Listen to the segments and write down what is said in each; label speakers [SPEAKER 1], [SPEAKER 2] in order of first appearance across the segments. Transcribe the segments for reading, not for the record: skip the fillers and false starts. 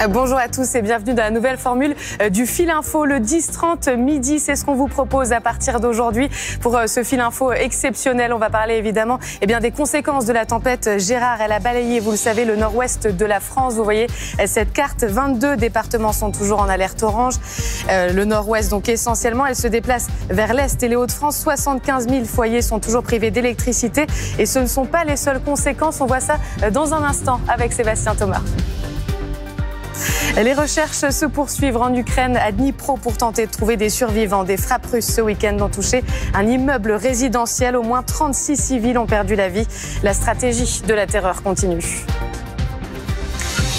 [SPEAKER 1] Bonjour à tous et bienvenue dans la nouvelle formule du Fil Info, le 10-30 midi. C'est ce qu'on vous propose à partir d'aujourd'hui. Pour ce Fil Info exceptionnel, on va parler évidemment des conséquences de la tempête Gérard. Elle a balayé, vous le savez, le nord-ouest de la France. Vous voyez cette carte, 22 départements sont toujours en alerte orange. Le nord-ouest, donc essentiellement, elle se déplace vers l'est et les Hauts-de-France. 75 000 foyers sont toujours privés d'électricité. Et ce ne sont pas les seules conséquences. On voit ça dans un instant avec Sébastien Thomas. Les recherches se poursuivent en Ukraine, à Dnipro, pour tenter de trouver des survivants. Des frappes russes ce week-end ont touché un immeuble résidentiel. Au moins 36 civils ont perdu la vie. La stratégie de la terreur continue.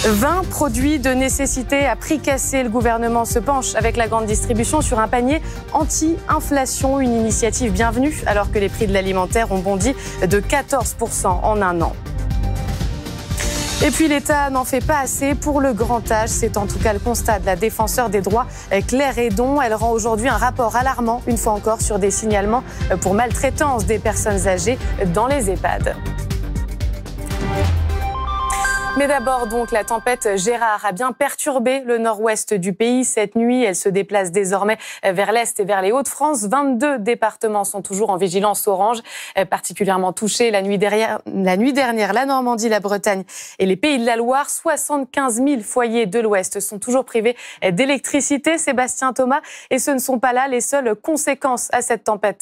[SPEAKER 1] 20 produits de nécessité à prix cassé. Le gouvernement se penche avec la grande distribution sur un panier anti-inflation. Une initiative bienvenue alors que les prix de l'alimentaire ont bondi de 14% en un an. Et puis l'État n'en fait pas assez pour le grand âge. C'est en tout cas le constat de la défenseure des droits, Claire Hédon. Elle rend aujourd'hui un rapport alarmant, une fois encore, sur des signalements pour maltraitance des personnes âgées dans les EHPAD. Mais d'abord, donc, la tempête Gérard a bien perturbé le nord-ouest du pays cette nuit. Elle se déplace désormais vers l'est et vers les Hauts-de-France. 22 départements sont toujours en vigilance orange, particulièrement touchés la nuit dernière, la Normandie, la Bretagne et les Pays de la Loire. 75 000 foyers de l'ouest sont toujours privés d'électricité. Sébastien Thomas, et ce ne sont pas là les seules conséquences à cette tempête.